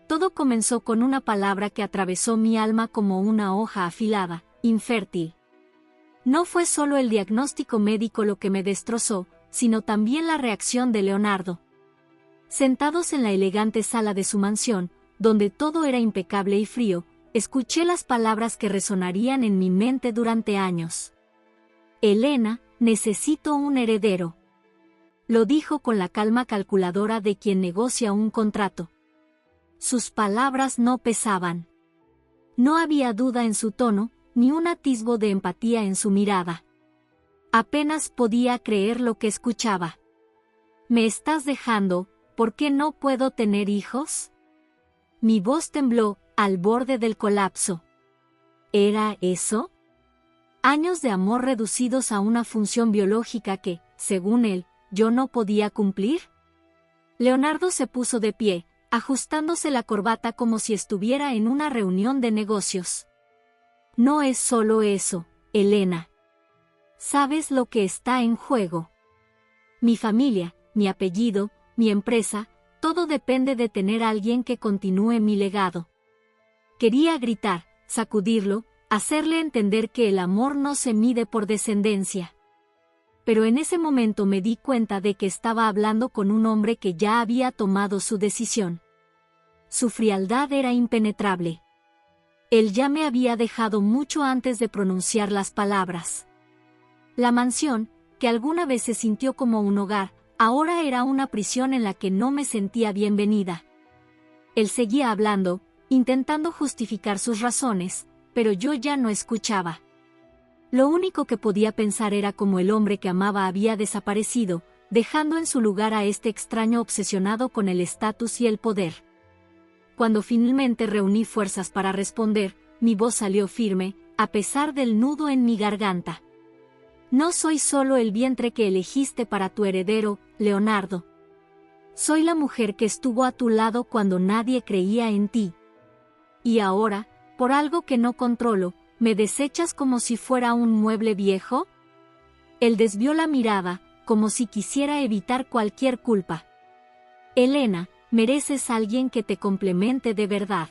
Todo comenzó con una palabra que atravesó mi alma como una hoja afilada: infértil. No fue solo el diagnóstico médico lo que me destrozó, sino también la reacción de Leonardo. Sentados en la elegante sala de su mansión, donde todo era impecable y frío, escuché las palabras que resonarían en mi mente durante años. Elena, necesito un heredero. Lo dijo con la calma calculadora de quien negocia un contrato. Sus palabras no pesaban. No había duda en su tono, ni un atisbo de empatía en su mirada. Apenas podía creer lo que escuchaba. ¿Me estás dejando? ¿Por qué no puedo tener hijos? Mi voz tembló, al borde del colapso. ¿Era eso? Años de amor reducidos a una función biológica que, según él, yo no podía cumplir. Leonardo se puso de pie, ajustándose la corbata como si estuviera en una reunión de negocios. No es solo eso, Elena. ¿Sabes lo que está en juego? Mi familia, mi apellido, mi empresa, todo depende de tener a alguien que continúe mi legado. Quería gritar, sacudirlo, hacerle entender que el amor no se mide por descendencia. Pero en ese momento me di cuenta de que estaba hablando con un hombre que ya había tomado su decisión. Su frialdad era impenetrable. Él ya me había dejado mucho antes de pronunciar las palabras. La mansión, que alguna vez se sintió como un hogar, ahora era una prisión en la que no me sentía bienvenida. Él seguía hablando, intentando justificar sus razones, pero yo ya no escuchaba. Lo único que podía pensar era cómo el hombre que amaba había desaparecido, dejando en su lugar a este extraño obsesionado con el estatus y el poder. Cuando finalmente reuní fuerzas para responder, mi voz salió firme, a pesar del nudo en mi garganta. No soy solo el vientre que elegiste para tu heredero, Leonardo. Soy la mujer que estuvo a tu lado cuando nadie creía en ti. Y ahora, por algo que no controlo, ¿me desechas como si fuera un mueble viejo? Él desvió la mirada, como si quisiera evitar cualquier culpa. Elena, mereces a alguien que te complemente de verdad.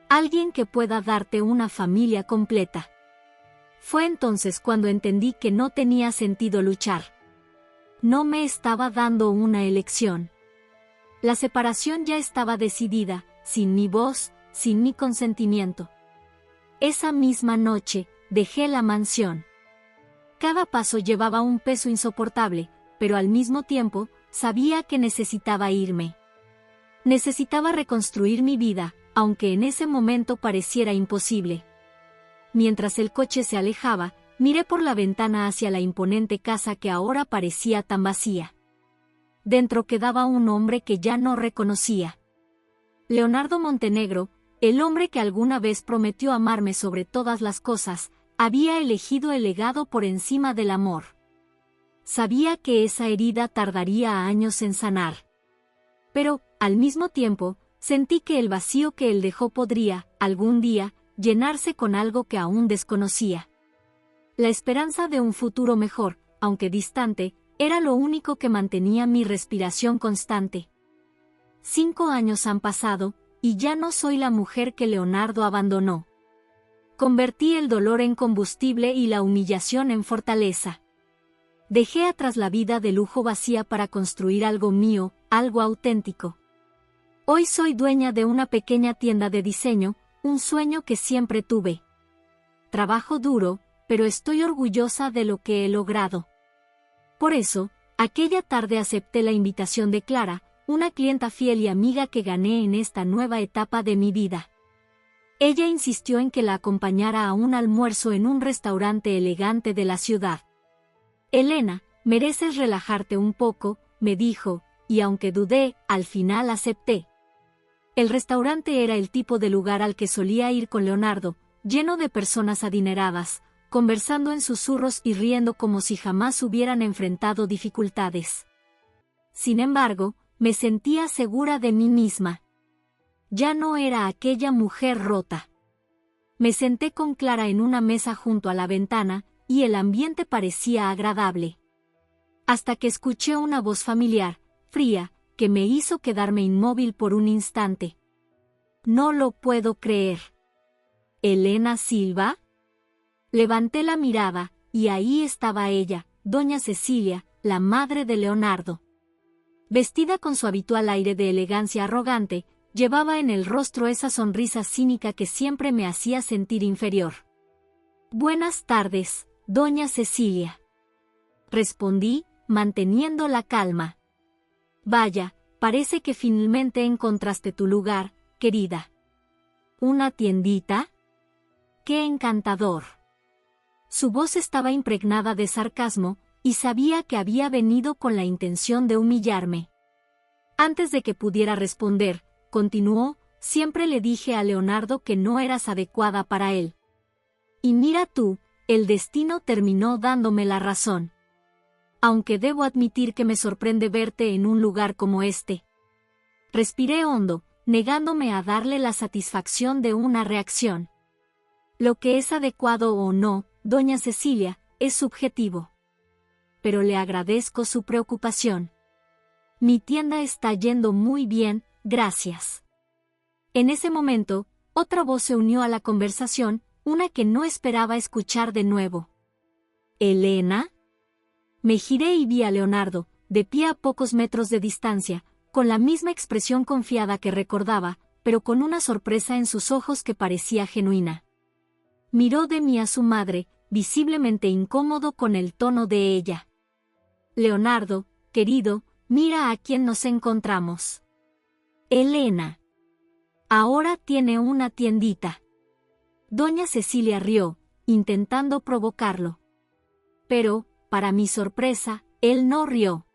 Alguien que pueda darte una familia completa. Fue entonces cuando entendí que no tenía sentido luchar. No me estaba dando una elección. La separación ya estaba decidida, sin mi voz, sin mi consentimiento. Esa misma noche, dejé la mansión. Cada paso llevaba un peso insoportable, pero al mismo tiempo, sabía que necesitaba irme. Necesitaba reconstruir mi vida, aunque en ese momento pareciera imposible. Mientras el coche se alejaba, miré por la ventana hacia la imponente casa que ahora parecía tan vacía. Dentro quedaba un hombre que ya no reconocía. Leonardo Montenegro, el hombre que alguna vez prometió amarme sobre todas las cosas, había elegido el legado por encima del amor. Sabía que esa herida tardaría años en sanar. Pero, al mismo tiempo, sentí que el vacío que él dejó podría, algún día, llenarse con algo que aún desconocía. La esperanza de un futuro mejor, aunque distante, era lo único que mantenía mi respiración constante. 5 años han pasado, y ya no soy la mujer que Leonardo abandonó. Convertí el dolor en combustible y la humillación en fortaleza. Dejé atrás la vida de lujo vacía para construir algo mío, algo auténtico. Hoy soy dueña de una pequeña tienda de diseño, un sueño que siempre tuve. Trabajo duro, pero estoy orgullosa de lo que he logrado. Por eso, aquella tarde acepté la invitación de Clara, una clienta fiel y amiga que gané en esta nueva etapa de mi vida. Ella insistió en que la acompañara a un almuerzo en un restaurante elegante de la ciudad. Elena, mereces relajarte un poco, me dijo, y aunque dudé, al final acepté. El restaurante era el tipo de lugar al que solía ir con Leonardo, lleno de personas adineradas, conversando en susurros y riendo como si jamás hubieran enfrentado dificultades. Sin embargo, me sentía segura de mí misma. Ya no era aquella mujer rota. Me senté con Clara en una mesa junto a la ventana, y el ambiente parecía agradable. Hasta que escuché una voz familiar, fría, que me hizo quedarme inmóvil por un instante. No lo puedo creer. ¿Elena Silva? Levanté la mirada, y ahí estaba ella, doña Cecilia, la madre de Leonardo. Vestida con su habitual aire de elegancia arrogante, llevaba en el rostro esa sonrisa cínica que siempre me hacía sentir inferior. Buenas tardes, doña Cecilia. Respondí, manteniendo la calma. Vaya, parece que finalmente encontraste tu lugar, querida. ¿Una tiendita? ¡Qué encantador! Su voz estaba impregnada de sarcasmo, y sabía que había venido con la intención de humillarme. Antes de que pudiera responder, continuó, siempre le dije a Leonardo que no eras adecuada para él. Y mira tú, el destino terminó dándome la razón. Aunque debo admitir que me sorprende verte en un lugar como este. Respiré hondo, negándome a darle la satisfacción de una reacción. Lo que es adecuado o no, doña Cecilia, es subjetivo. Pero le agradezco su preocupación. Mi tienda está yendo muy bien, gracias. En ese momento, otra voz se unió a la conversación, una que no esperaba escuchar de nuevo. ¿Elena? Me giré y vi a Leonardo, de pie a pocos metros de distancia, con la misma expresión confiada que recordaba, pero con una sorpresa en sus ojos que parecía genuina. Miró de mí a su madre, visiblemente incómodo con el tono de ella. Leonardo, querido, mira a quién nos encontramos. Elena. Ahora tiene una tiendita. Doña Cecilia rió, intentando provocarlo. Pero, para mi sorpresa, él no rió.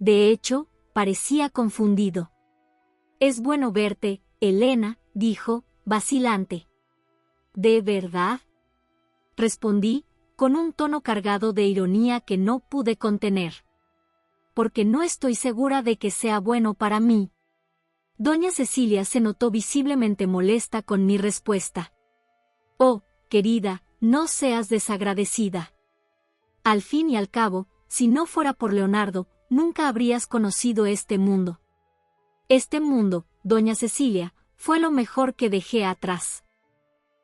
De hecho, parecía confundido. Es bueno verte, Elena, dijo, vacilante. ¿De verdad? Respondí, con un tono cargado de ironía que no pude contener. Porque no estoy segura de que sea bueno para mí. Doña Cecilia se notó visiblemente molesta con mi respuesta. Oh, querida, no seas desagradecida. Al fin y al cabo, si no fuera por Leonardo, nunca habrías conocido este mundo. Este mundo, doña Cecilia, fue lo mejor que dejé atrás.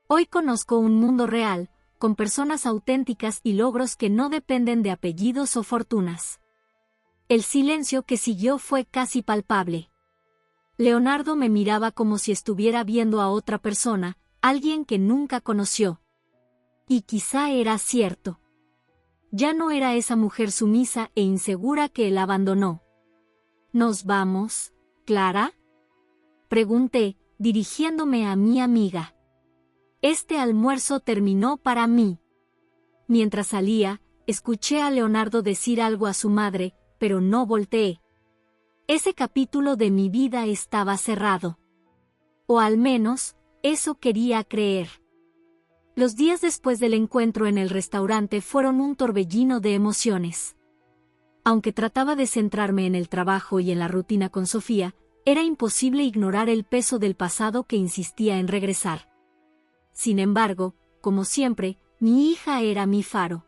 Hoy conozco un mundo real, con personas auténticas y logros que no dependen de apellidos o fortunas. El silencio que siguió fue casi palpable. Leonardo me miraba como si estuviera viendo a otra persona, alguien que nunca conoció. Y quizá era cierto. Ya no era esa mujer sumisa e insegura que él abandonó. ¿Nos vamos, Clara? Pregunté, dirigiéndome a mi amiga. Este almuerzo terminó para mí. Mientras salía, escuché a Leonardo decir algo a su madre, pero no volteé. Ese capítulo de mi vida estaba cerrado. O al menos, eso quería creer. Los días después del encuentro en el restaurante fueron un torbellino de emociones. Aunque trataba de centrarme en el trabajo y en la rutina con Sofía, era imposible ignorar el peso del pasado que insistía en regresar. Sin embargo, como siempre, mi hija era mi faro.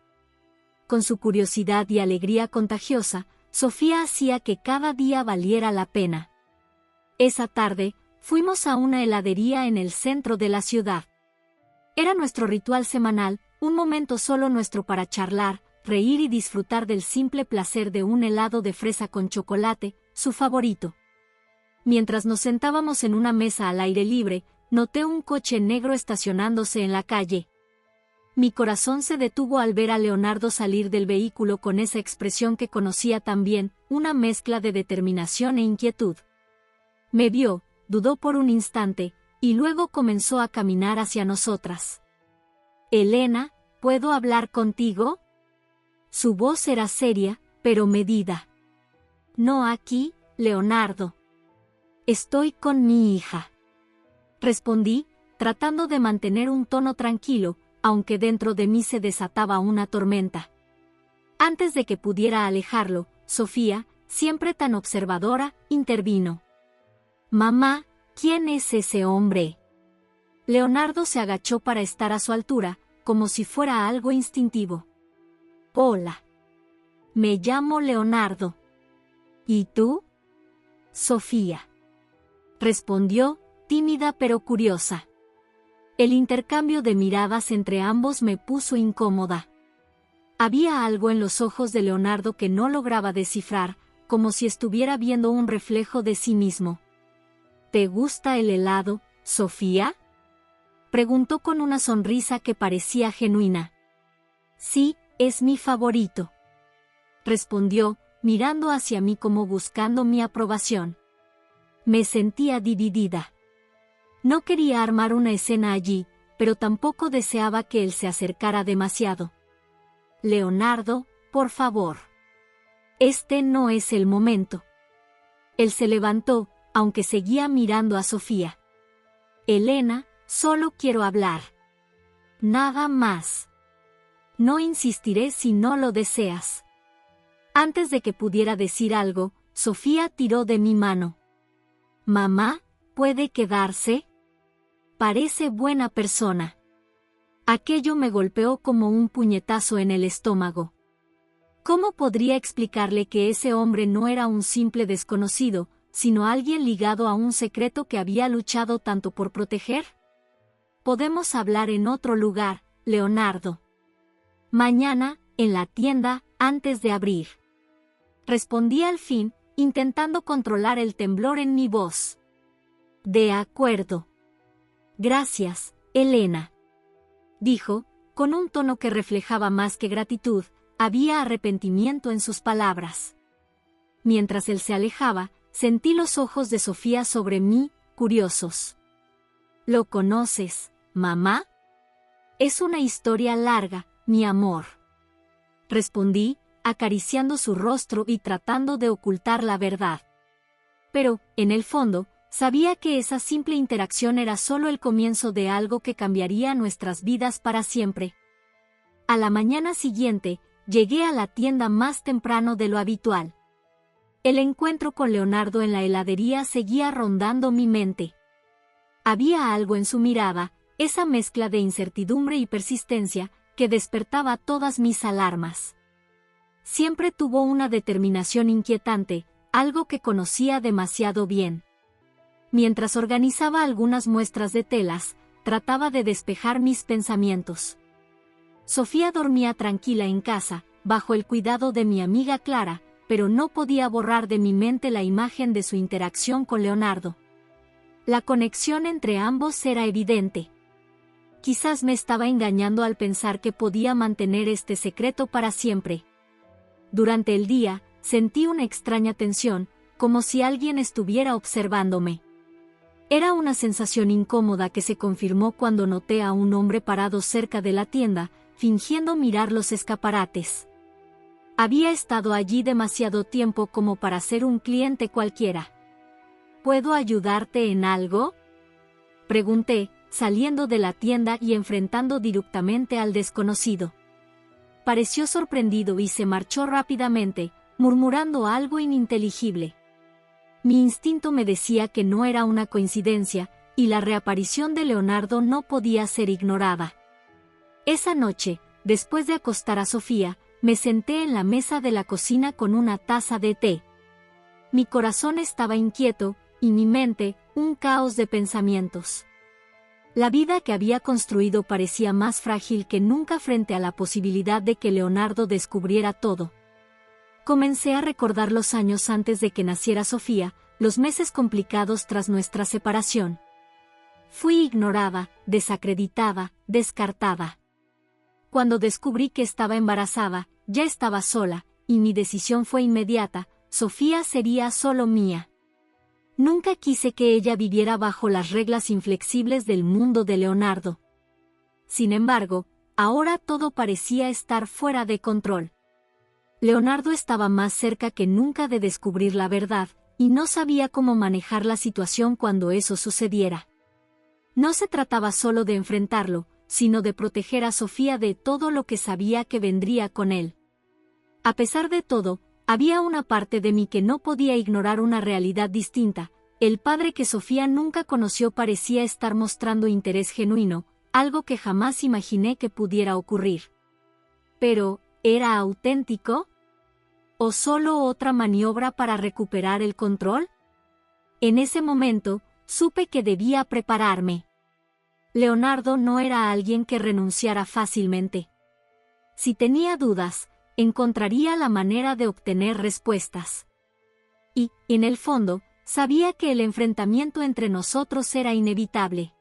Con su curiosidad y alegría contagiosa, Sofía hacía que cada día valiera la pena. Esa tarde, fuimos a una heladería en el centro de la ciudad. Era nuestro ritual semanal, un momento solo nuestro para charlar, reír y disfrutar del simple placer de un helado de fresa con chocolate, su favorito. Mientras nos sentábamos en una mesa al aire libre, noté un coche negro estacionándose en la calle. Mi corazón se detuvo al ver a Leonardo salir del vehículo con esa expresión que conocía tan bien, una mezcla de determinación e inquietud. Me vio, dudó por un instante, y luego comenzó a caminar hacia nosotras. «Elena, ¿puedo hablar contigo?» Su voz era seria, pero medida. «No aquí, Leonardo. Estoy con mi hija», respondí, tratando de mantener un tono tranquilo, aunque dentro de mí se desataba una tormenta. Antes de que pudiera alejarlo, Sofía, siempre tan observadora, intervino. «Mamá, ¿quién es ese hombre?» Leonardo se agachó para estar a su altura, como si fuera algo instintivo. «Hola. Me llamo Leonardo. ¿Y tú?» «Sofía», respondió, tímida pero curiosa. El intercambio de miradas entre ambos me puso incómoda. Había algo en los ojos de Leonardo que no lograba descifrar, como si estuviera viendo un reflejo de sí mismo. ¿Te gusta el helado, Sofía?, preguntó con una sonrisa que parecía genuina. Sí, es mi favorito, respondió, mirando hacia mí como buscando mi aprobación. Me sentía dividida. No quería armar una escena allí, pero tampoco deseaba que él se acercara demasiado. Leonardo, por favor. Este no es el momento. Él se levantó, aunque seguía mirando a Sofía. Elena, solo quiero hablar. Nada más. No insistiré si no lo deseas. Antes de que pudiera decir algo, Sofía tiró de mi mano. Mamá, ¿puede quedarse? Parece buena persona. Aquello me golpeó como un puñetazo en el estómago. ¿Cómo podría explicarle que ese hombre no era un simple desconocido, sino alguien ligado a un secreto que había luchado tanto por proteger? Podemos hablar en otro lugar, Leonardo. Mañana, en la tienda, antes de abrir. Respondí al fin, intentando controlar el temblor en mi voz. De acuerdo. Gracias, Elena. Dijo, con un tono que reflejaba más que gratitud, había arrepentimiento en sus palabras. Mientras él se alejaba, sentí los ojos de Sofía sobre mí, curiosos. ¿Lo conoces, mamá? Es una historia larga, mi amor. Respondí, acariciando su rostro y tratando de ocultar la verdad. Pero, en el fondo, sabía que esa simple interacción era solo el comienzo de algo que cambiaría nuestras vidas para siempre. A la mañana siguiente, llegué a la tienda más temprano de lo habitual. El encuentro con Leonardo en la heladería seguía rondando mi mente. Había algo en su mirada, esa mezcla de incertidumbre y persistencia, que despertaba todas mis alarmas. Siempre tuvo una determinación inquietante, algo que conocía demasiado bien. Mientras organizaba algunas muestras de telas, trataba de despejar mis pensamientos. Sofía dormía tranquila en casa, bajo el cuidado de mi amiga Clara, pero no podía borrar de mi mente la imagen de su interacción con Leonardo. La conexión entre ambos era evidente. Quizás me estaba engañando al pensar que podía mantener este secreto para siempre. Durante el día, sentí una extraña tensión, como si alguien estuviera observándome. Era una sensación incómoda que se confirmó cuando noté a un hombre parado cerca de la tienda, fingiendo mirar los escaparates. Había estado allí demasiado tiempo como para ser un cliente cualquiera. ¿Puedo ayudarte en algo?, pregunté, saliendo de la tienda y enfrentando directamente al desconocido. Pareció sorprendido y se marchó rápidamente, murmurando algo ininteligible. Mi instinto me decía que no era una coincidencia, y la reaparición de Leonardo no podía ser ignorada. Esa noche, después de acostar a Sofía, me senté en la mesa de la cocina con una taza de té. Mi corazón estaba inquieto, y mi mente, un caos de pensamientos. La vida que había construido parecía más frágil que nunca frente a la posibilidad de que Leonardo descubriera todo. Comencé a recordar los años antes de que naciera Sofía, los meses complicados tras nuestra separación. Fui ignorada, desacreditada, descartada. Cuando descubrí que estaba embarazada, ya estaba sola, y mi decisión fue inmediata: Sofía sería solo mía. Nunca quise que ella viviera bajo las reglas inflexibles del mundo de Leonardo. Sin embargo, ahora todo parecía estar fuera de control. Leonardo estaba más cerca que nunca de descubrir la verdad, y no sabía cómo manejar la situación cuando eso sucediera. No se trataba solo de enfrentarlo, sino de proteger a Sofía de todo lo que sabía que vendría con él. A pesar de todo, había una parte de mí que no podía ignorar una realidad distinta. El padre que Sofía nunca conoció parecía estar mostrando interés genuino, algo que jamás imaginé que pudiera ocurrir. Pero, ¿era auténtico? ¿O solo otra maniobra para recuperar el control? En ese momento, supe que debía prepararme. Leonardo no era alguien que renunciara fácilmente. Si tenía dudas, encontraría la manera de obtener respuestas. Y, en el fondo, sabía que el enfrentamiento entre nosotros era inevitable.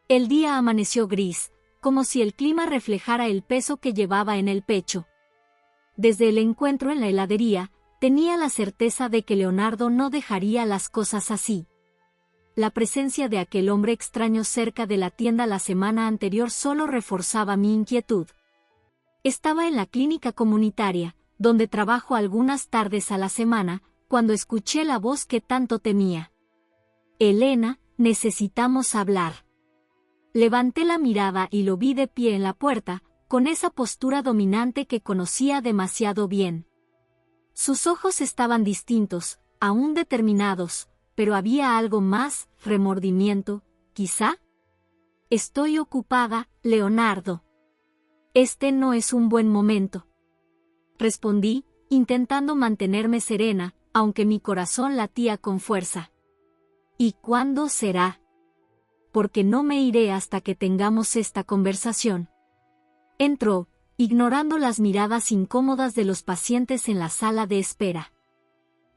El día amaneció gris, como si el clima reflejara el peso que llevaba en el pecho. Desde el encuentro en la heladería, tenía la certeza de que Leonardo no dejaría las cosas así. La presencia de aquel hombre extraño cerca de la tienda la semana anterior solo reforzaba mi inquietud. Estaba en la clínica comunitaria, donde trabajo algunas tardes a la semana, cuando escuché la voz que tanto temía. «Elena, necesitamos hablar». Levanté la mirada y lo vi de pie en la puerta, con esa postura dominante que conocía demasiado bien. Sus ojos estaban distintos, aún determinados, pero había algo más, remordimiento, quizá. «Estoy ocupada, Leonardo. Este no es un buen momento», respondí, intentando mantenerme serena, aunque mi corazón latía con fuerza. «¿Y cuándo será? Porque no me iré hasta que tengamos esta conversación». Entró, ignorando las miradas incómodas de los pacientes en la sala de espera.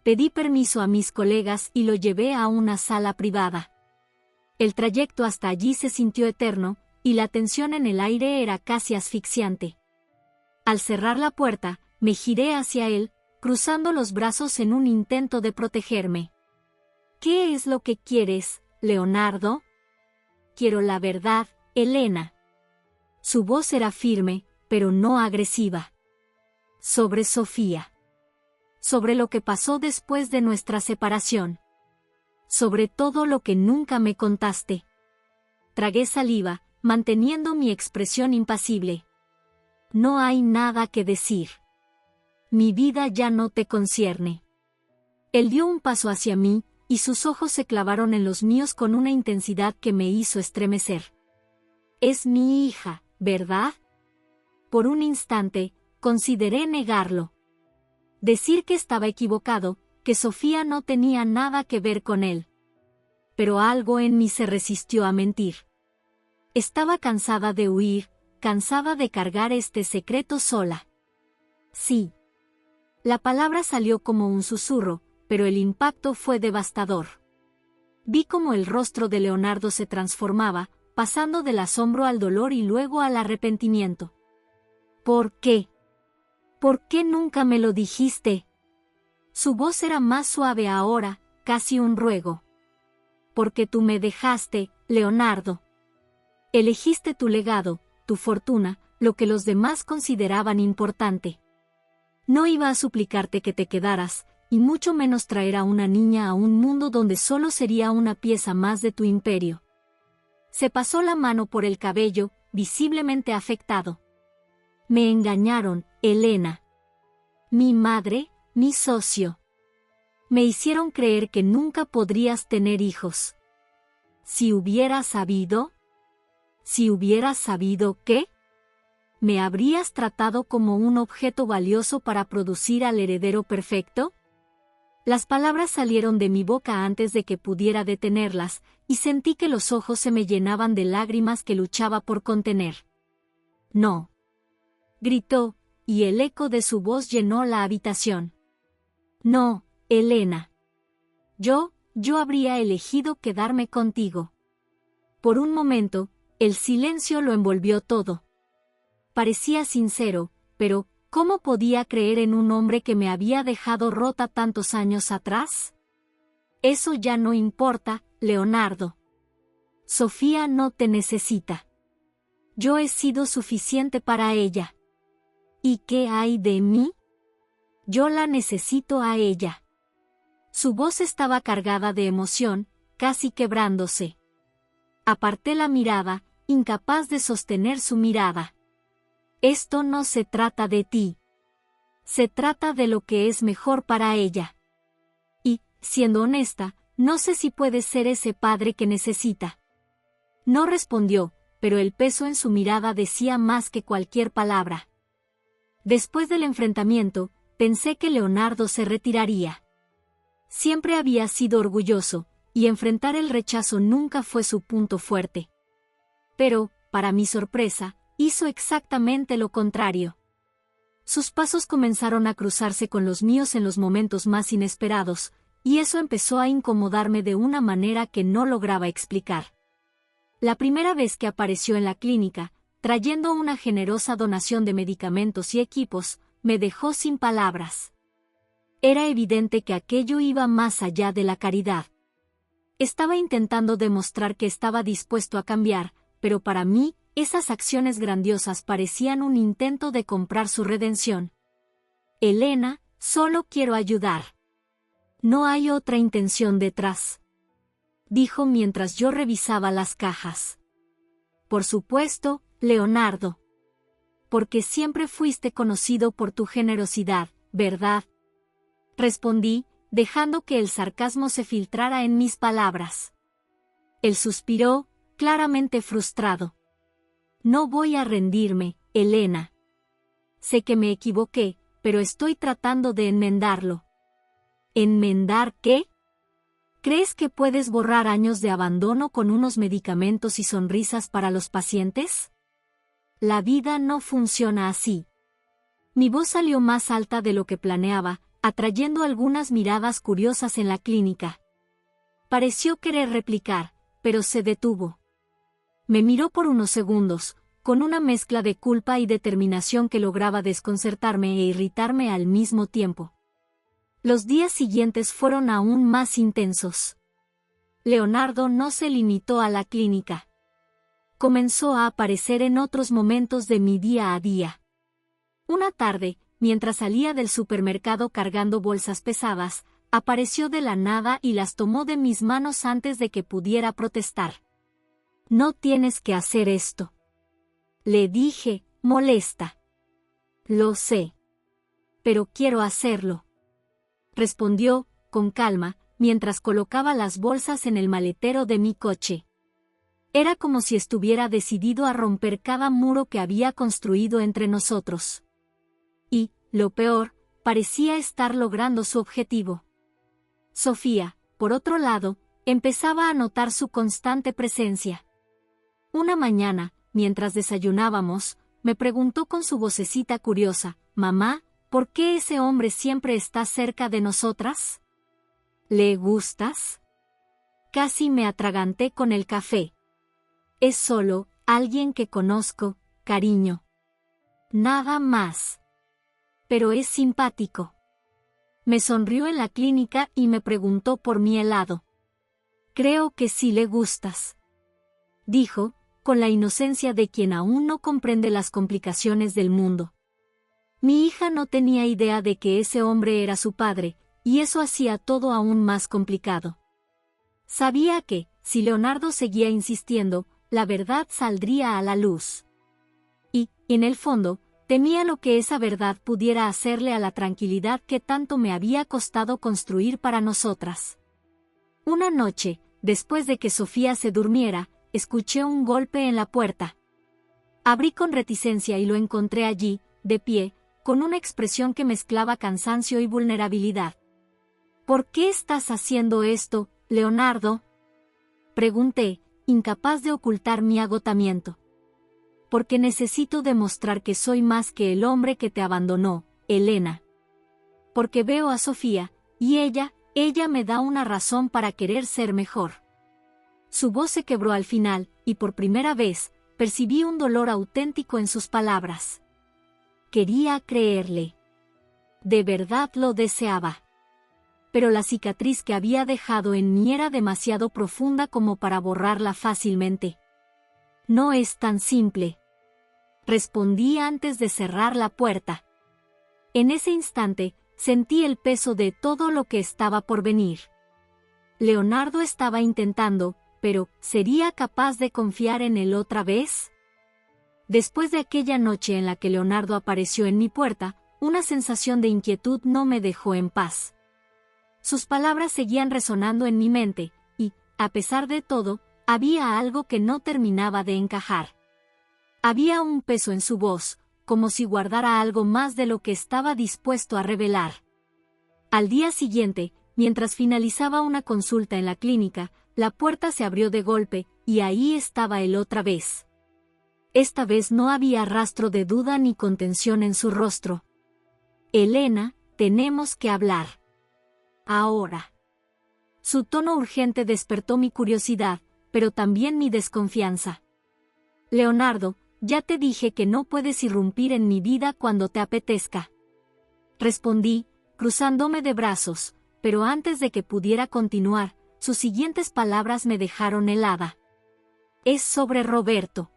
Pedí permiso a mis colegas y lo llevé a una sala privada. El trayecto hasta allí se sintió eterno, y la tensión en el aire era casi asfixiante. Al cerrar la puerta, me giré hacia él, cruzando los brazos en un intento de protegerme. «¿Qué es lo que quieres, Leonardo?» «Quiero la verdad, Elena». Su voz era firme, pero no agresiva. «Sobre Sofía. Sobre lo que pasó después de nuestra separación. Sobre todo lo que nunca me contaste». Tragué saliva, manteniendo mi expresión impasible. «No hay nada que decir. Mi vida ya no te concierne». Él dio un paso hacia mí, y sus ojos se clavaron en los míos con una intensidad que me hizo estremecer. «Es mi hija, ¿verdad?». Por un instante, consideré negarlo. Decir que estaba equivocado, que Sofía no tenía nada que ver con él. Pero algo en mí se resistió a mentir. Estaba cansada de huir, cansada de cargar este secreto sola. «Sí». La palabra salió como un susurro, pero el impacto fue devastador. Vi cómo el rostro de Leonardo se transformaba, pasando del asombro al dolor y luego al arrepentimiento. «¿Por qué? ¿Por qué nunca me lo dijiste?». Su voz era más suave ahora, casi un ruego. «Porque tú me dejaste, Leonardo. Elegiste tu legado, tu fortuna, lo que los demás consideraban importante. No iba a suplicarte que te quedaras, y mucho menos traer a una niña a un mundo donde solo sería una pieza más de tu imperio». Se pasó la mano por el cabello, visiblemente afectado. «Me engañaron, Elena. Mi madre, mi socio. Me hicieron creer que nunca podrías tener hijos. Si hubiera sabido». «¿Si hubieras sabido qué? ¿Me habrías tratado como un objeto valioso para producir al heredero perfecto?». Las palabras salieron de mi boca antes de que pudiera detenerlas, y sentí que los ojos se me llenaban de lágrimas que luchaba por contener. «No», gritó, y el eco de su voz llenó la habitación. «No, Elena. Yo habría elegido quedarme contigo». Por un momento, el silencio lo envolvió todo. Parecía sincero, pero ¿cómo podía creer en un hombre que me había dejado rota tantos años atrás? «Eso ya no importa, Leonardo. Sofía no te necesita. Yo he sido suficiente para ella. ¿Y qué hay de mí? Yo la necesito a ella». Su voz estaba cargada de emoción, casi quebrándose. Aparté la mirada, incapaz de sostener su mirada. «Esto no se trata de ti. Se trata de lo que es mejor para ella. Y, siendo honesta, no sé si puedes ser ese padre que necesita». No respondió, pero el peso en su mirada decía más que cualquier palabra. Después del enfrentamiento, pensé que Leonardo se retiraría. Siempre había sido orgulloso, y enfrentar el rechazo nunca fue su punto fuerte. Pero, para mi sorpresa, hizo exactamente lo contrario. Sus pasos comenzaron a cruzarse con los míos en los momentos más inesperados, y eso empezó a incomodarme de una manera que no lograba explicar. La primera vez que apareció en la clínica, trayendo una generosa donación de medicamentos y equipos, me dejó sin palabras. Era evidente que aquello iba más allá de la caridad. Estaba intentando demostrar que estaba dispuesto a cambiar, pero para mí, esas acciones grandiosas parecían un intento de comprar su redención. Elena, solo quiero ayudar. No hay otra intención detrás, dijo mientras yo revisaba las cajas. Por supuesto, Leonardo. Porque siempre fuiste conocido por tu generosidad, ¿verdad? Respondí, dejando que el sarcasmo se filtrara en mis palabras. Él suspiró, claramente frustrado. No voy a rendirme, Elena. Sé que me equivoqué, pero estoy tratando de enmendarlo. ¿Enmendar qué? ¿Crees que puedes borrar años de abandono con unos medicamentos y sonrisas para los pacientes? La vida no funciona así. Mi voz salió más alta de lo que planeaba, atrayendo algunas miradas curiosas en la clínica. Pareció querer replicar, pero se detuvo. Me miró por unos segundos, con una mezcla de culpa y determinación que lograba desconcertarme e irritarme al mismo tiempo. Los días siguientes fueron aún más intensos. Leonardo no se limitó a la clínica. Comenzó a aparecer en otros momentos de mi día a día. Una tarde, mientras salía del supermercado cargando bolsas pesadas, apareció de la nada y las tomó de mis manos antes de que pudiera protestar. No tienes que hacer esto. Le dije, molesta. Lo sé. Pero quiero hacerlo. Respondió, con calma, mientras colocaba las bolsas en el maletero de mi coche. Era como si estuviera decidido a romper cada muro que había construido entre nosotros. Y, lo peor, parecía estar logrando su objetivo. Sofía, por otro lado, empezaba a notar su constante presencia. Una mañana, mientras desayunábamos, me preguntó con su vocecita curiosa, «Mamá, ¿por qué ese hombre siempre está cerca de nosotras? ¿Le gustas?» Casi me atraganté con el café. Es solo alguien que conozco, cariño. Nada más. Pero es simpático. Me sonrió en la clínica y me preguntó por mi helado. Creo que sí le gustas, dijo, con la inocencia de quien aún no comprende las complicaciones del mundo. Mi hija no tenía idea de que ese hombre era su padre, y eso hacía todo aún más complicado. Sabía que, si Leonardo seguía insistiendo, la verdad saldría a la luz. Y, en el fondo, temía lo que esa verdad pudiera hacerle a la tranquilidad que tanto me había costado construir para nosotras. Una noche, después de que Sofía se durmiera, escuché un golpe en la puerta. Abrí con reticencia y lo encontré allí, de pie, con una expresión que mezclaba cansancio y vulnerabilidad. ¿Por qué estás haciendo esto, Leonardo?, pregunté, incapaz de ocultar mi agotamiento. Porque necesito demostrar que soy más que el hombre que te abandonó, Elena. Porque veo a Sofía, y ella me da una razón para querer ser mejor. Su voz se quebró al final, y por primera vez, percibí un dolor auténtico en sus palabras. Quería creerle. De verdad lo deseaba. Pero la cicatriz que había dejado en mí era demasiado profunda como para borrarla fácilmente. No es tan simple, respondí antes de cerrar la puerta. En ese instante, sentí el peso de todo lo que estaba por venir. Leonardo estaba intentando, pero ¿sería capaz de confiar en él otra vez? Después de aquella noche en la que Leonardo apareció en mi puerta, una sensación de inquietud no me dejó en paz. Sus palabras seguían resonando en mi mente, y, a pesar de todo, había algo que no terminaba de encajar. Había un peso en su voz, como si guardara algo más de lo que estaba dispuesto a revelar. Al día siguiente, mientras finalizaba una consulta en la clínica, la puerta se abrió de golpe, y ahí estaba él otra vez. Esta vez no había rastro de duda ni contención en su rostro. Elena, tenemos que hablar. Ahora. Su tono urgente despertó mi curiosidad, pero también mi desconfianza. Leonardo, ya te dije que no puedes irrumpir en mi vida cuando te apetezca. Respondí, cruzándome de brazos, pero antes de que pudiera continuar, sus siguientes palabras me dejaron helada. Es sobre Roberto.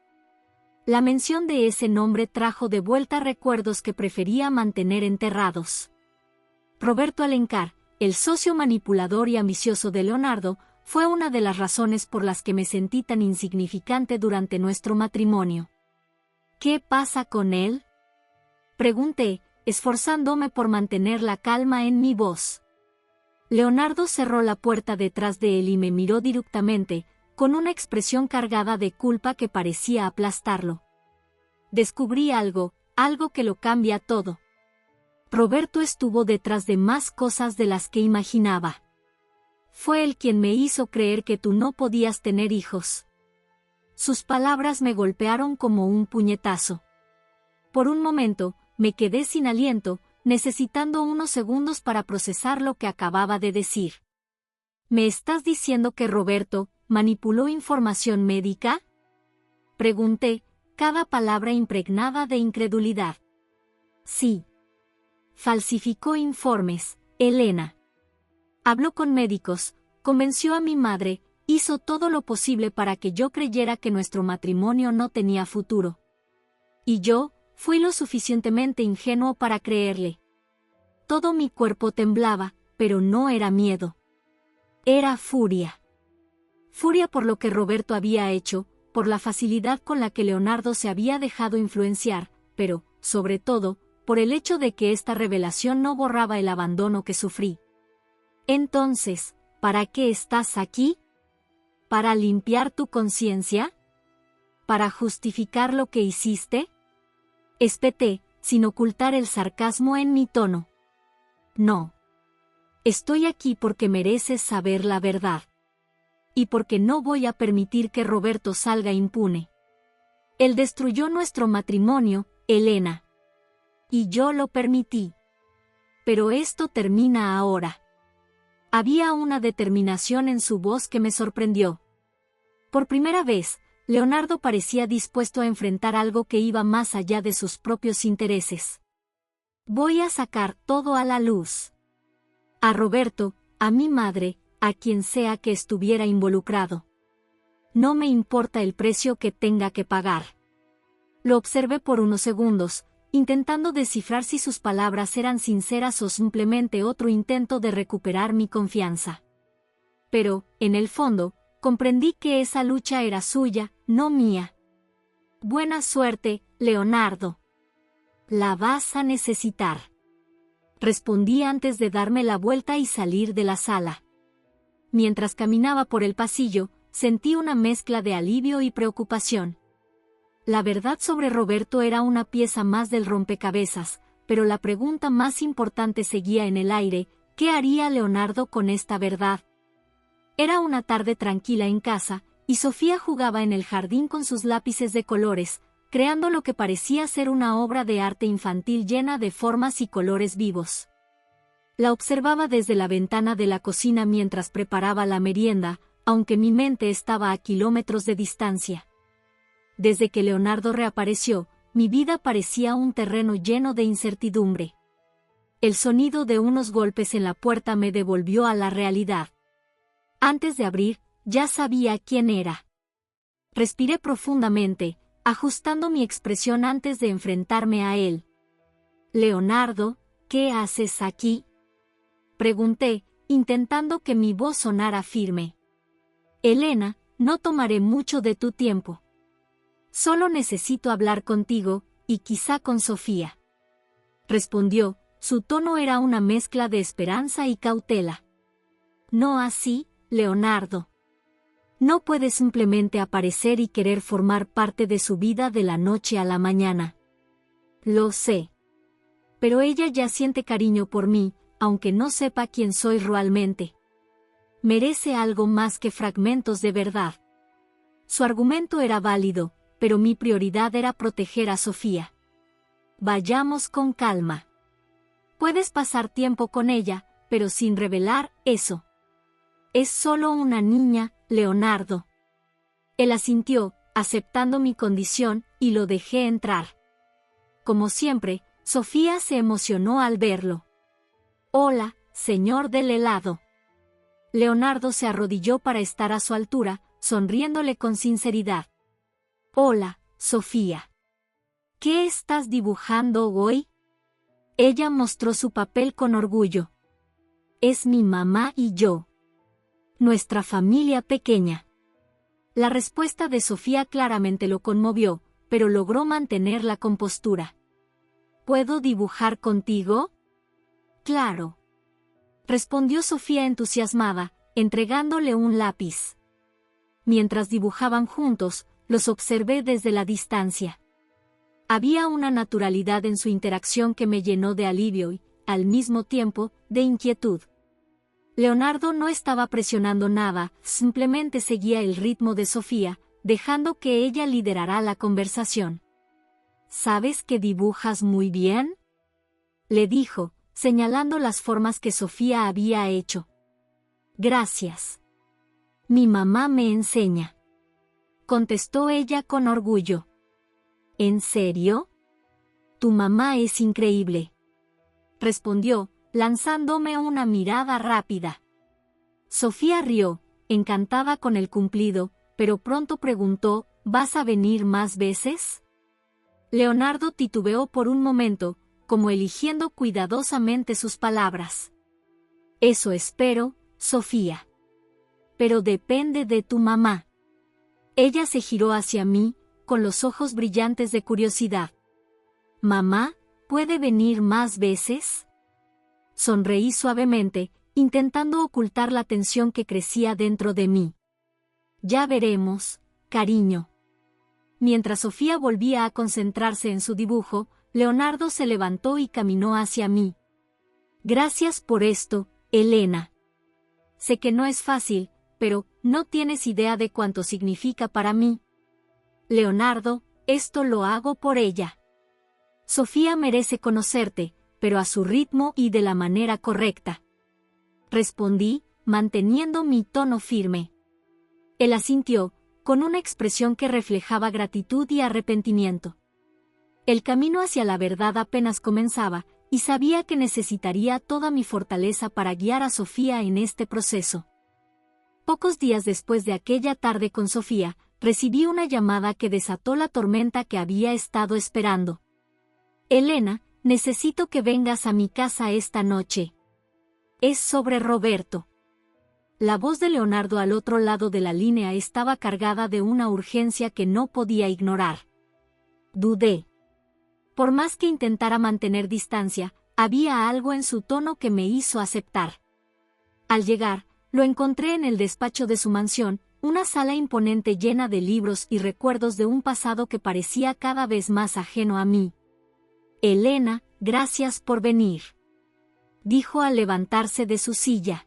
La mención de ese nombre trajo de vuelta recuerdos que prefería mantener enterrados. Roberto Alencar, el socio manipulador y ambicioso de Leonardo, fue una de las razones por las que me sentí tan insignificante durante nuestro matrimonio. ¿Qué pasa con él?, pregunté, esforzándome por mantener la calma en mi voz. Leonardo cerró la puerta detrás de él y me miró directamente, con una expresión cargada de culpa que parecía aplastarlo. Descubrí algo que lo cambia todo. Roberto estuvo detrás de más cosas de las que imaginaba. Fue él quien me hizo creer que tú no podías tener hijos. Sus palabras me golpearon como un puñetazo. Por un momento, me quedé sin aliento, necesitando unos segundos para procesar lo que acababa de decir. ¿Me estás diciendo que Roberto manipuló información médica?, pregunté, cada palabra impregnada de incredulidad. Sí. Falsificó informes, Elena. Habló con médicos, convenció a mi madre, hizo todo lo posible para que yo creyera que nuestro matrimonio no tenía futuro. Y yo, fui lo suficientemente ingenuo para creerle. Todo mi cuerpo temblaba, pero no era miedo. Era furia. Furia por lo que Roberto había hecho, por la facilidad con la que Leonardo se había dejado influenciar, pero, sobre todo, por el hecho de que esta revelación no borraba el abandono que sufrí. Entonces, ¿para qué estás aquí? ¿Para limpiar tu conciencia? ¿Para justificar lo que hiciste?, espeté, sin ocultar el sarcasmo en mi tono. No. Estoy aquí porque mereces saber la verdad. Y porque no voy a permitir que Roberto salga impune. Él destruyó nuestro matrimonio, Elena. Y yo lo permití. Pero esto termina ahora. Había una determinación en su voz que me sorprendió. Por primera vez, Leonardo parecía dispuesto a enfrentar algo que iba más allá de sus propios intereses. Voy a sacar todo a la luz. A Roberto, a mi madre, a quien sea que estuviera involucrado. No me importa el precio que tenga que pagar. Lo observé por unos segundos, intentando descifrar si sus palabras eran sinceras o simplemente otro intento de recuperar mi confianza. Pero, en el fondo, comprendí que esa lucha era suya, no mía. Buena suerte, Leonardo. La vas a necesitar. Respondí antes de darme la vuelta y salir de la sala. Mientras caminaba por el pasillo, sentí una mezcla de alivio y preocupación. La verdad sobre Roberto era una pieza más del rompecabezas, pero la pregunta más importante seguía en el aire: ¿qué haría Leonardo con esta verdad? Era una tarde tranquila en casa, y Sofía jugaba en el jardín con sus lápices de colores, creando lo que parecía ser una obra de arte infantil llena de formas y colores vivos. La observaba desde la ventana de la cocina mientras preparaba la merienda, aunque mi mente estaba a kilómetros de distancia. Desde que Leonardo reapareció, mi vida parecía un terreno lleno de incertidumbre. El sonido de unos golpes en la puerta me devolvió a la realidad. Antes de abrir, ya sabía quién era. Respiré profundamente, ajustando mi expresión antes de enfrentarme a él. Leonardo, ¿qué haces aquí?, pregunté, intentando que mi voz sonara firme. Elena, no tomaré mucho de tu tiempo. Solo necesito hablar contigo, y quizá con Sofía. Respondió, su tono era una mezcla de esperanza y cautela. No así, Leonardo. No puedes simplemente aparecer y querer formar parte de su vida de la noche a la mañana. Lo sé. Pero ella ya siente cariño por mí, aunque no sepa quién soy realmente. Merece algo más que fragmentos de verdad. Su argumento era válido, pero mi prioridad era proteger a Sofía. Vayamos con calma. Puedes pasar tiempo con ella, pero sin revelar eso. Es solo una niña, Leonardo. Él asintió, aceptando mi condición, y lo dejé entrar. Como siempre, Sofía se emocionó al verlo. Hola, señor del helado. Leonardo se arrodilló para estar a su altura, sonriéndole con sinceridad. Hola, Sofía. ¿Qué estás dibujando hoy? Ella mostró su papel con orgullo. Es mi mamá y yo. Nuestra familia pequeña. La respuesta de Sofía claramente lo conmovió, pero logró mantener la compostura. ¿Puedo dibujar contigo? Claro. Respondió Sofía entusiasmada, entregándole un lápiz. Mientras dibujaban juntos, los observé desde la distancia. Había una naturalidad en su interacción que me llenó de alivio y, al mismo tiempo, de inquietud. Leonardo no estaba presionando nada, simplemente seguía el ritmo de Sofía, dejando que ella liderara la conversación. ¿Sabes que dibujas muy bien?, le dijo, señalando las formas que Sofía había hecho. Gracias. Mi mamá me enseña. Contestó ella con orgullo. ¿En serio? Tu mamá es increíble. Respondió, lanzándome una mirada rápida. Sofía rió, encantada con el cumplido, pero pronto preguntó, ¿vas a venir más veces? Leonardo titubeó por un momento, como eligiendo cuidadosamente sus palabras. Eso espero, Sofía. Pero depende de tu mamá. Ella se giró hacia mí, con los ojos brillantes de curiosidad. ¿Mamá, puede venir más veces? Sonreí suavemente, intentando ocultar la tensión que crecía dentro de mí. Ya veremos, cariño. Mientras Sofía volvía a concentrarse en su dibujo, Leonardo se levantó y caminó hacia mí. Gracias por esto, Elena. Sé que no es fácil, pero no tienes idea de cuánto significa para mí. Leonardo, esto lo hago por ella. Sofía merece conocerte, pero a su ritmo y de la manera correcta. Respondí, manteniendo mi tono firme. Él asintió, con una expresión que reflejaba gratitud y arrepentimiento. El camino hacia la verdad apenas comenzaba, y sabía que necesitaría toda mi fortaleza para guiar a Sofía en este proceso. Pocos días después de aquella tarde con Sofía, recibí una llamada que desató la tormenta que había estado esperando. Elena, necesito que vengas a mi casa esta noche. Es sobre Roberto. La voz de Leonardo al otro lado de la línea estaba cargada de una urgencia que no podía ignorar. Dudé. Por más que intentara mantener distancia, había algo en su tono que me hizo aceptar. Al llegar, lo encontré en el despacho de su mansión, una sala imponente llena de libros y recuerdos de un pasado que parecía cada vez más ajeno a mí. Elena, gracias por venir, dijo al levantarse de su silla.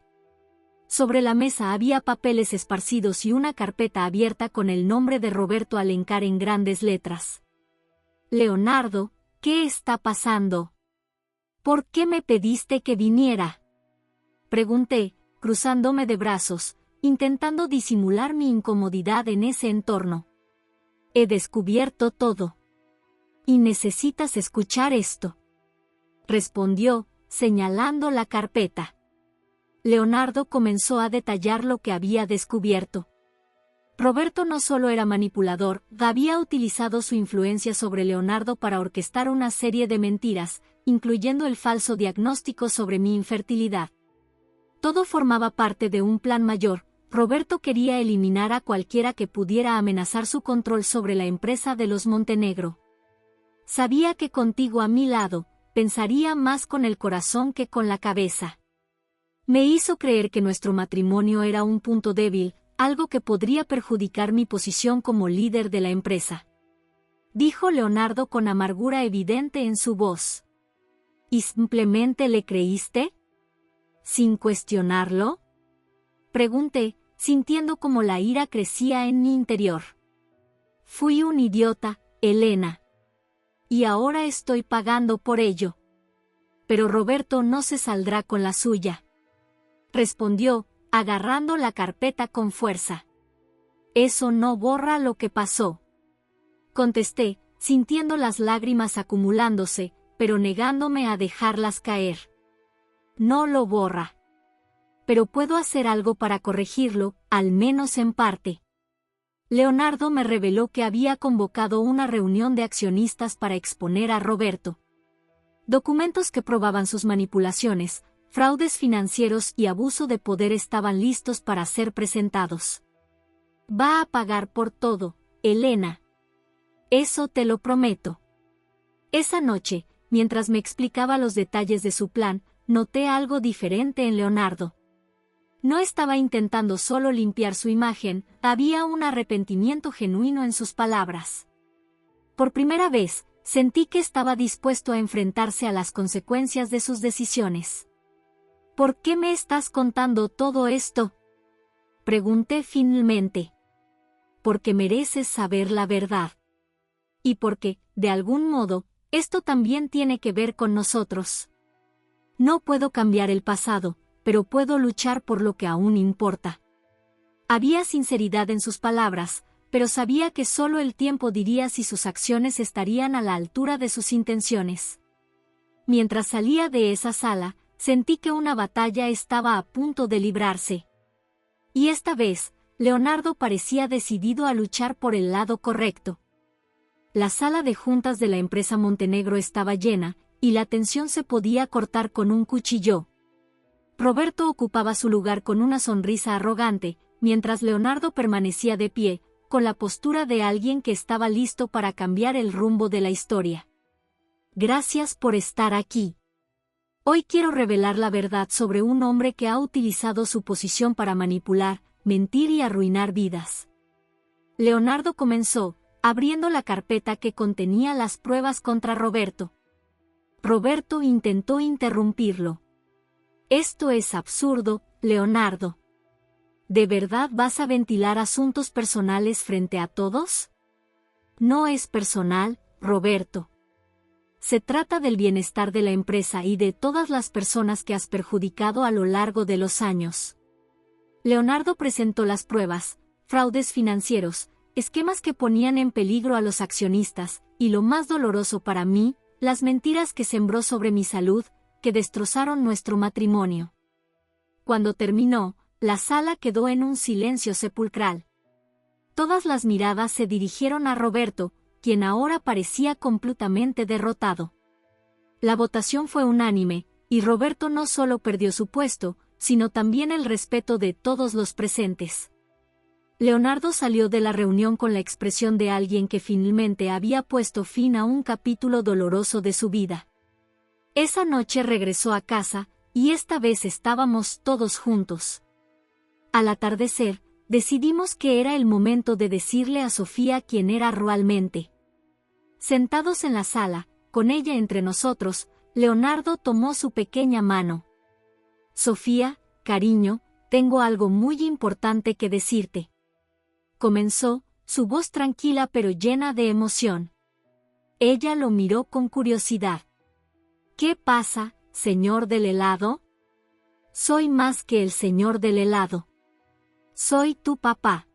Sobre la mesa había papeles esparcidos y una carpeta abierta con el nombre de Roberto Alencar en grandes letras. Leonardo, ¿qué está pasando? ¿Por qué me pediste que viniera? Pregunté, cruzándome de brazos, intentando disimular mi incomodidad en ese entorno. He descubierto todo. Y necesitas escuchar esto. Respondió, señalando la carpeta. Leonardo comenzó a detallar lo que había descubierto. Roberto no solo era manipulador, había utilizado su influencia sobre Leonardo para orquestar una serie de mentiras, incluyendo el falso diagnóstico sobre mi infertilidad. Todo formaba parte de un plan mayor. Roberto quería eliminar a cualquiera que pudiera amenazar su control sobre la empresa de los Montenegro. Sabía que contigo a mi lado, pensaría más con el corazón que con la cabeza. Me hizo creer que nuestro matrimonio era un punto débil, algo que podría perjudicar mi posición como líder de la empresa. Dijo Leonardo con amargura evidente en su voz. ¿Y simplemente le creíste? ¿Sin cuestionarlo? Pregunté, sintiendo como la ira crecía en mi interior. Fui un idiota, Elena. Y ahora estoy pagando por ello. Pero Roberto no se saldrá con la suya. Respondió, agarrando la carpeta con fuerza. Eso no borra lo que pasó. Contesté, sintiendo las lágrimas acumulándose, pero negándome a dejarlas caer. No lo borra. Pero puedo hacer algo para corregirlo, al menos en parte. Leonardo me reveló que había convocado una reunión de accionistas para exponer a Roberto. Documentos que probaban sus manipulaciones, fraudes financieros y abuso de poder estaban listos para ser presentados. Va a pagar por todo, Elena. Eso te lo prometo. Esa noche, mientras me explicaba los detalles de su plan, noté algo diferente en Leonardo. No estaba intentando solo limpiar su imagen, había un arrepentimiento genuino en sus palabras. Por primera vez, sentí que estaba dispuesto a enfrentarse a las consecuencias de sus decisiones. ¿Por qué me estás contando todo esto? Pregunté finalmente. Porque mereces saber la verdad. Y porque, de algún modo, esto también tiene que ver con nosotros. No puedo cambiar el pasado, pero puedo luchar por lo que aún importa. Había sinceridad en sus palabras, pero sabía que solo el tiempo diría si sus acciones estarían a la altura de sus intenciones. Mientras salía de esa sala, sentí que una batalla estaba a punto de librarse. Y esta vez, Leonardo parecía decidido a luchar por el lado correcto. La sala de juntas de la empresa Montenegro estaba llena, y la tensión se podía cortar con un cuchillo. Roberto ocupaba su lugar con una sonrisa arrogante, mientras Leonardo permanecía de pie, con la postura de alguien que estaba listo para cambiar el rumbo de la historia. Gracias por estar aquí. Hoy quiero revelar la verdad sobre un hombre que ha utilizado su posición para manipular, mentir y arruinar vidas. Leonardo comenzó, abriendo la carpeta que contenía las pruebas contra Roberto. Roberto intentó interrumpirlo. Esto es absurdo, Leonardo. ¿De verdad vas a ventilar asuntos personales frente a todos? No es personal, Roberto. Se trata del bienestar de la empresa y de todas las personas que has perjudicado a lo largo de los años. Leonardo presentó las pruebas, fraudes financieros, esquemas que ponían en peligro a los accionistas, y lo más doloroso para mí, las mentiras que sembró sobre mi salud, que destrozaron nuestro matrimonio. Cuando terminó, la sala quedó en un silencio sepulcral. Todas las miradas se dirigieron a Roberto, quien ahora parecía completamente derrotado. La votación fue unánime, y Roberto no solo perdió su puesto, sino también el respeto de todos los presentes. Leonardo salió de la reunión con la expresión de alguien que finalmente había puesto fin a un capítulo doloroso de su vida. Esa noche regresó a casa, y esta vez estábamos todos juntos. Al atardecer, decidimos que era el momento de decirle a Sofía quién era realmente. Sentados en la sala, con ella entre nosotros, Leonardo tomó su pequeña mano. Sofía, cariño, tengo algo muy importante que decirte. Comenzó, su voz tranquila pero llena de emoción. Ella lo miró con curiosidad. ¿Qué pasa, señor del helado? Soy más que el señor del helado. Soy tu papá.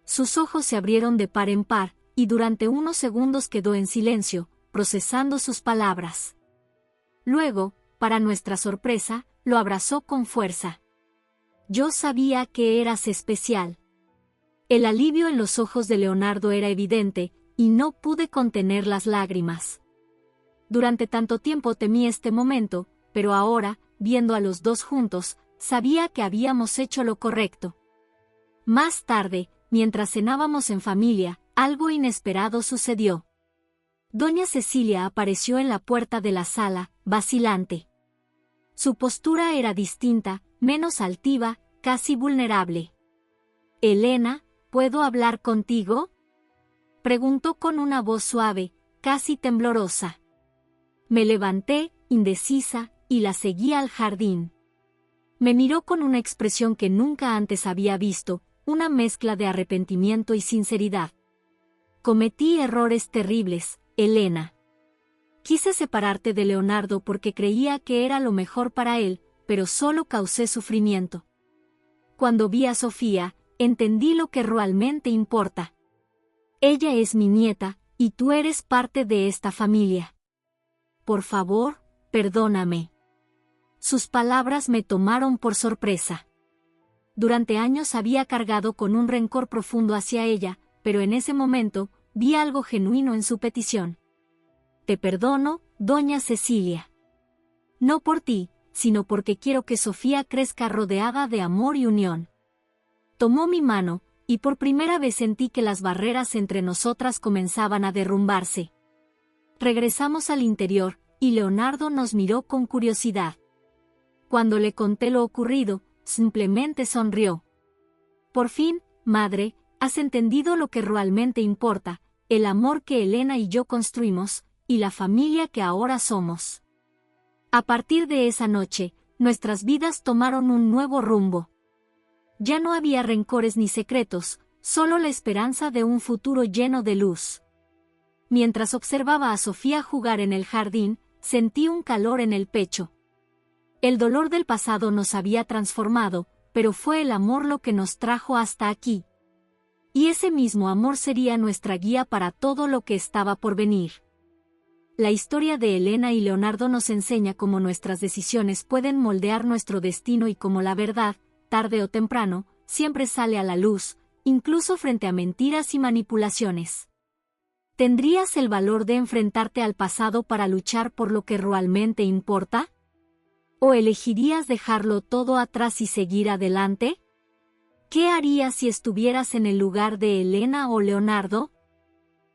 Sus ojos se abrieron de par en par, y durante unos segundos quedó en silencio, procesando sus palabras. Luego, para nuestra sorpresa, lo abrazó con fuerza. Yo sabía que eras especial. El alivio en los ojos de Leonardo era evidente, y no pude contener las lágrimas. Durante tanto tiempo temí este momento, pero ahora, viendo a los dos juntos, sabía que habíamos hecho lo correcto. Más tarde, mientras cenábamos en familia, algo inesperado sucedió. Doña Cecilia apareció en la puerta de la sala, vacilante. Su postura era distinta, menos altiva, casi vulnerable. «Elena, ¿puedo hablar contigo?», preguntó con una voz suave, casi temblorosa. Me levanté, indecisa, y la seguí al jardín. Me miró con una expresión que nunca antes había visto, una mezcla de arrepentimiento y sinceridad. Cometí errores terribles, Elena. Quise separarte de Leonardo porque creía que era lo mejor para él, pero solo causé sufrimiento. Cuando vi a Sofía, entendí lo que realmente importa. Ella es mi nieta, y tú eres parte de esta familia. Por favor, perdóname. Sus palabras me tomaron por sorpresa. Durante años había cargado con un rencor profundo hacia ella, pero en ese momento, vi algo genuino en su petición. Te perdono, doña Cecilia. No por ti, sino porque quiero que Sofía crezca rodeada de amor y unión. Tomó mi mano, y por primera vez sentí que las barreras entre nosotras comenzaban a derrumbarse. Regresamos al interior, y Leonardo nos miró con curiosidad. Cuando le conté lo ocurrido, simplemente sonrió. Por fin, madre, has entendido lo que realmente importa, el amor que Elena y yo construimos, y la familia que ahora somos. A partir de esa noche, nuestras vidas tomaron un nuevo rumbo. Ya no había rencores ni secretos, solo la esperanza de un futuro lleno de luz. Mientras observaba a Sofía jugar en el jardín, sentí un calor en el pecho. El dolor del pasado nos había transformado, pero fue el amor lo que nos trajo hasta aquí. Y ese mismo amor sería nuestra guía para todo lo que estaba por venir. La historia de Elena y Leonardo nos enseña cómo nuestras decisiones pueden moldear nuestro destino y cómo la verdad, tarde o temprano, siempre sale a la luz, incluso frente a mentiras y manipulaciones. ¿Tendrías el valor de enfrentarte al pasado para luchar por lo que realmente importa? ¿O elegirías dejarlo todo atrás y seguir adelante? ¿Qué harías si estuvieras en el lugar de Elena o Leonardo?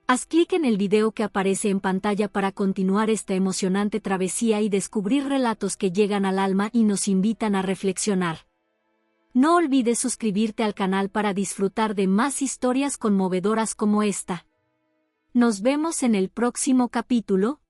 Haz clic en el video que aparece en pantalla para continuar esta emocionante travesía y descubrir relatos que llegan al alma y nos invitan a reflexionar. No olvides suscribirte al canal para disfrutar de más historias conmovedoras como esta. Nos vemos en el próximo capítulo.